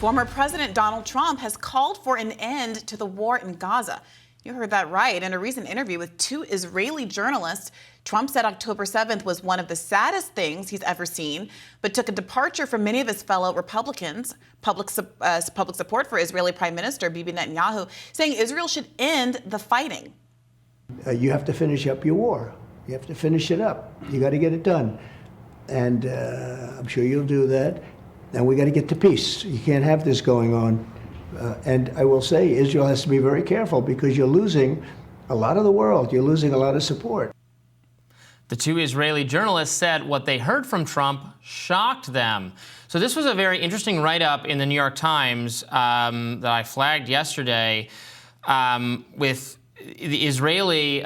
Former President Donald Trump has called for an end to the war in Gaza. You heard that right. In a recent interview with two Israeli journalists, Trump said October 7th was one of the saddest things he's ever seen, but took a departure from many of his fellow Republicans. Public support for Israeli Prime Minister Bibi Netanyahu, saying Israel should end the fighting. You have to finish up your war. You have to finish it up. You got to get it done. And I'm sure you'll do that. And we got to get to peace. You can't have this going on. And I will say Israel has to be very careful because you're losing a lot of the world. You're losing a lot of support. The two Israeli journalists said what they heard from Trump shocked them. So this was a very interesting write-up in the New York Times that I flagged yesterday with the Israeli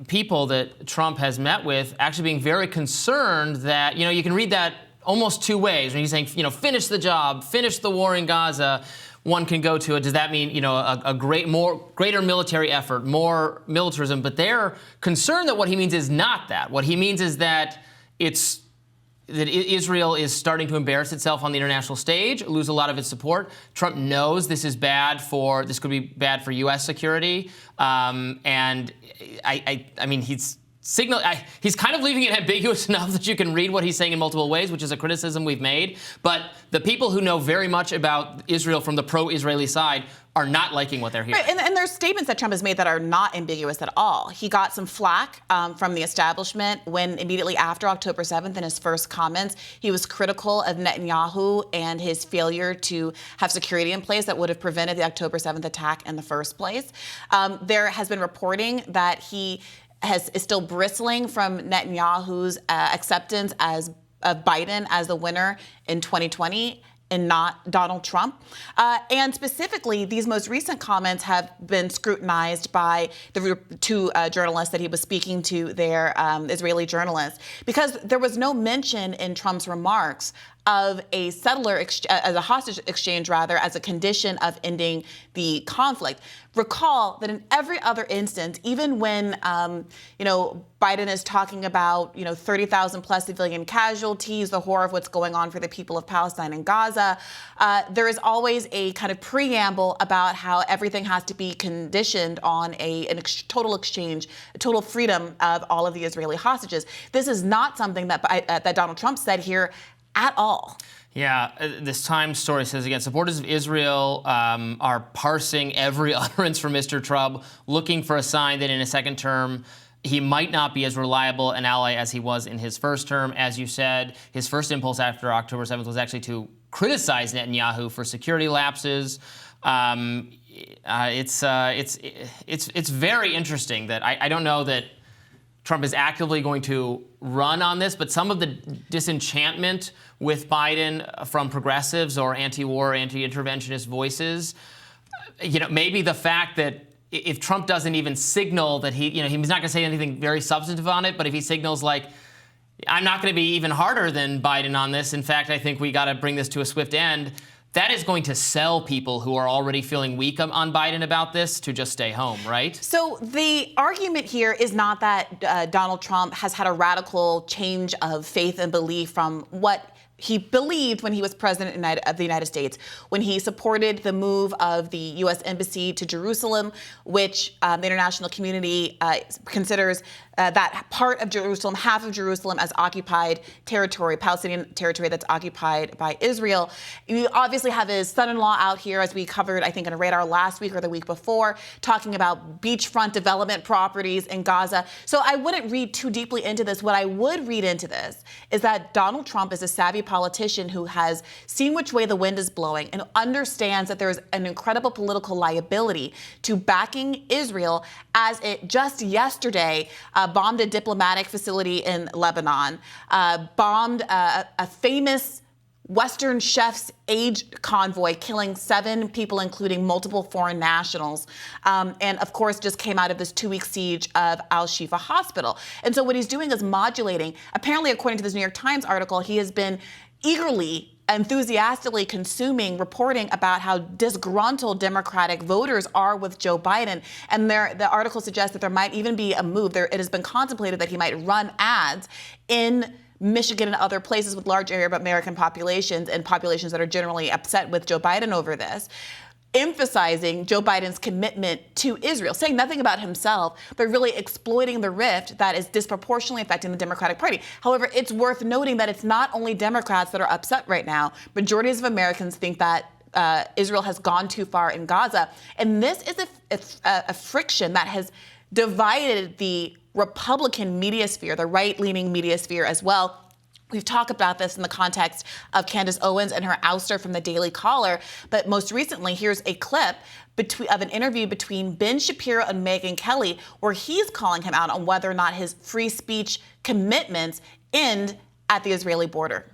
people that Trump has met with actually being very concerned that, you can read that almost two ways. When he's saying, finish the job, finish the war in Gaza, one can go to it. Does that mean, a greater military effort, more militarism? But they're concerned that what he means is not that. What he means is that Israel is starting to embarrass itself on the international stage, lose a lot of its support. Trump knows this could be bad for U.S. security. And I mean, he's kind of leaving it ambiguous enough that you can read what he's saying in multiple ways, which is a criticism we've made. But the people who know very much about Israel from the pro-Israeli side are not liking what they're hearing. Right, and there's statements that Trump has made that are not ambiguous at all. He got some flack from the establishment when immediately after October 7th in his first comments, he was critical of Netanyahu and his failure to have security in place that would have prevented the October 7th attack in the first place. There has been reporting that he is still bristling from Netanyahu's acceptance of Biden as the winner in 2020 and not Donald Trump. And specifically, these most recent comments have been scrutinized by the two journalists that he was speaking to, their Israeli journalists, because there was no mention in Trump's remarks of a as a hostage exchange, rather, as a condition of ending the conflict. Recall that in every other instance, even when, Biden is talking about, 30,000 plus civilian casualties, the horror of what's going on for the people of Palestine and Gaza, there is always a kind of preamble about how everything has to be conditioned on a total exchange, a total freedom of all of the Israeli hostages. This is not something that Donald Trump said here at all. Yeah, this Times story says, again, supporters of Israel are parsing every utterance from Mr. Trump, looking for a sign that in a second term, he might not be as reliable an ally as he was in his first term. As you said, his first impulse after October 7th was actually to criticize Netanyahu for security lapses. It's very interesting that I don't know that Trump is actively going to run on this, but some of the disenchantment with Biden from progressives or anti-war, anti-interventionist voices, maybe the fact that if Trump doesn't even signal that he's not going to say anything very substantive on it, but if he signals like, I'm not going to be even harder than Biden on this, in fact, I think we got to bring this to a swift end, that is going to sell people who are already feeling weak on Biden about this to just stay home, right? So the argument here is not that Donald Trump has had a radical change of faith and belief from what he believed when he was president of the United States, when he supported the move of the U.S. Embassy to Jerusalem, which the international community considers that part of Jerusalem, half of Jerusalem, as occupied territory, Palestinian territory that's occupied by Israel. You obviously have his son-in-law out here, as we covered, I think, on a radar last week or the week before, talking about beachfront development properties in Gaza. So I wouldn't read too deeply into this. What I would read into this is that Donald Trump is a savvy politician who has seen which way the wind is blowing and understands that there's an incredible political liability to backing Israel, as it just yesterday bombed a diplomatic facility in Lebanon, bombed a famous Western chef's aid convoy, killing 7 people, including multiple foreign nationals. And of course, just came out of this 2-week siege of Al-Shifa Hospital. And so what he's doing is modulating. Apparently, according to this New York Times article, he has been eagerly, enthusiastically consuming reporting about how disgruntled Democratic voters are with Joe Biden. And the article suggests that there might even be a move. It has been contemplated that he might run ads in Michigan and other places with large area of American populations and populations that are generally upset with Joe Biden over this, emphasizing Joe Biden's commitment to Israel, saying nothing about himself, but really exploiting the rift that is disproportionately affecting the Democratic Party. However, it's worth noting that it's not only Democrats that are upset right now. Majorities of Americans think that Israel has gone too far in Gaza. And this is a friction that has divided the Republican media sphere, the right-leaning media sphere as well. We've talked about this in the context of Candice Owens and her ouster from the Daily Caller. But most recently, here's a clip of an interview between Ben Shapiro and Megyn Kelly, where he's calling him out on whether or not his free speech commitments end at the Israeli border.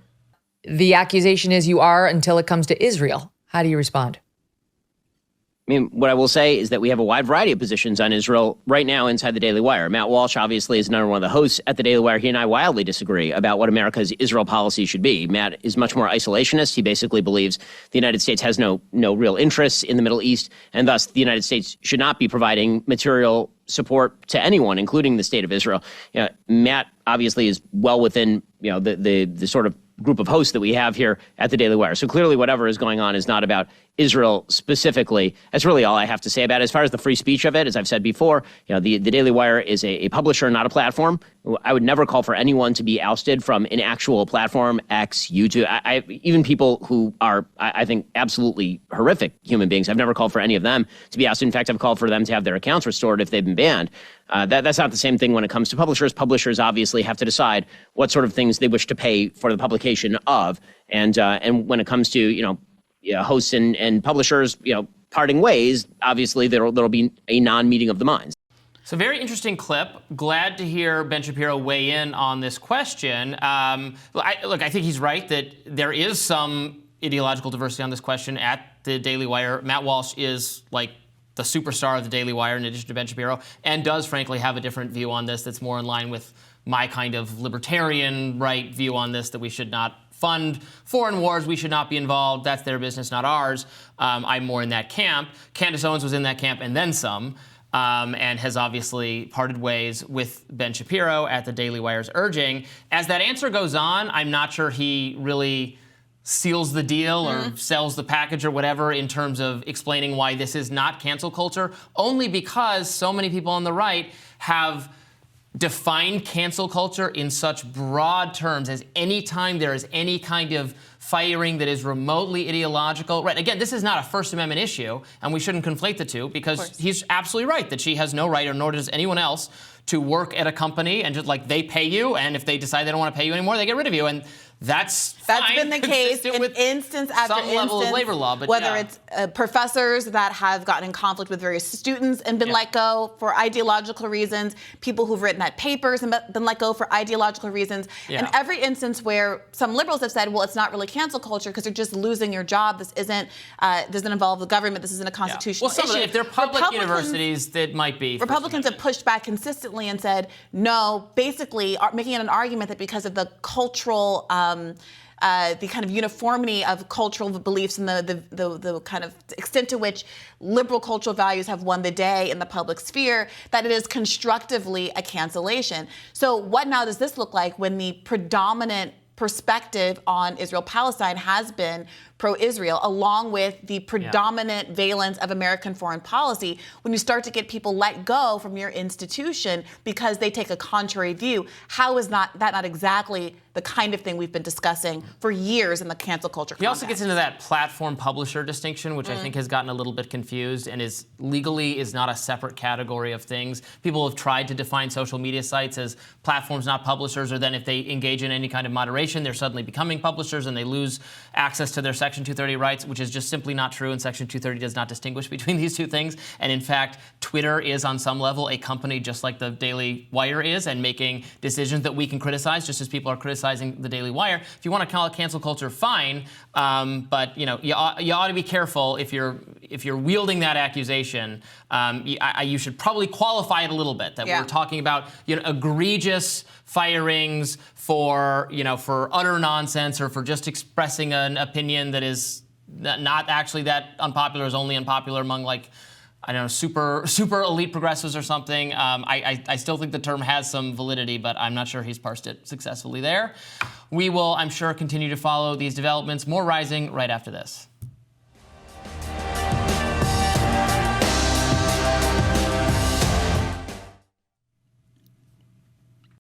The accusation is you are until it comes to Israel. How do you respond? I mean, what I will say is that we have a wide variety of positions on Israel right now inside the Daily Wire. Matt Walsh, obviously, is another one of the hosts at the Daily Wire. He and I wildly disagree about what America's Israel policy should be. Matt is much more isolationist. He basically believes the United States has no real interests in the Middle East, and thus the United States should not be providing material support to anyone, including the state of Israel. Matt obviously is well within the sort of group of hosts that we have here at the Daily Wire. So clearly whatever is going on is not about Israel specifically. That's really all I have to say about it. As far as the free speech of it, as I've said before, the Daily Wire is a publisher, not a platform. I would never call for anyone to be ousted from an actual platform, X, YouTube. Even people who are, I think, absolutely horrific human beings, I've never called for any of them to be ousted. In fact, I've called for them to have their accounts restored if they've been banned. That's not the same thing when it comes to publishers. Publishers obviously have to decide what sort of things they wish to pay for the publication of. And when it comes to, hosts and publishers, parting ways, obviously there'll be a non-meeting of the minds. So very interesting clip. Glad to hear Ben Shapiro weigh in on this question. I think he's right that there is some ideological diversity on this question at the Daily Wire. Matt Walsh is like the superstar of the Daily Wire in addition to Ben Shapiro, and does frankly have a different view on this that's more in line with my kind of libertarian right view on this, that we should not fund foreign wars, we should not be involved, that's their business, not ours. I'm more in that camp. Candice Owens was in that camp and then some, and has obviously parted ways with Ben Shapiro at the Daily Wire's urging. As that answer goes on, I'm not sure he really seals the deal or sells the package or whatever in terms of explaining why this is not cancel culture, only because so many people on the right have defined cancel culture in such broad terms as any time there is any kind of firing that is remotely ideological. Right, again, this is not a First Amendment issue, and we shouldn't conflate the two, because he's absolutely right that she has no right, or nor does anyone else, to work at a company and just like they pay you, and if they decide they don't want to pay you anymore, they get rid of you. And that's been the case in instance after some level of labor law, but whether it's professors that have gotten in conflict with various students and been let go for ideological reasons, people who've written at papers and been let go for ideological reasons, and every instance where some liberals have said, well, it's not really cancel culture because you're just losing your job. This isn't doesn't involve the government. This isn't a constitutional issue. If they're public universities, that might be. Republicans have pushed back consistently and said, no, basically making it an argument that because of the cultural the kind of uniformity of cultural beliefs and the kind of extent to which liberal cultural values have won the day in the public sphere, that it is constructively a cancellation. So what now does this look like when the predominant perspective on Israel-Palestine has been pro-Israel, along with the predominant valence of American foreign policy? When you start to get people let go from your institution because they take a contrary view, how is that not exactly the kind of thing we've been discussing for years in the cancel culture context? He also gets into that platform-publisher distinction, which I think has gotten a little bit confused and is legally not a separate category of things. People have tried to define social media sites as platforms, not publishers, or then if they engage in any kind of moderation, they're suddenly becoming publishers and they lose access to their Section 230 rights, which is just simply not true, and Section 230 does not distinguish between these two things. And in fact, Twitter is on some level a company just like the Daily Wire is, and making decisions that we can criticize just as people are criticizing the Daily Wire. If you want to call it cancel culture, fine, but you ought to be careful if you're wielding that accusation. You should probably qualify it a little bit, that we're talking about egregious firings for utter nonsense, or for just expressing an opinion that is not actually that unpopular, is only unpopular among like I don't know, super elite progressives or something. I still think the term has some validity, but I'm not sure he's parsed it successfully there. We will, I'm sure, continue to follow these developments. More Rising right after this.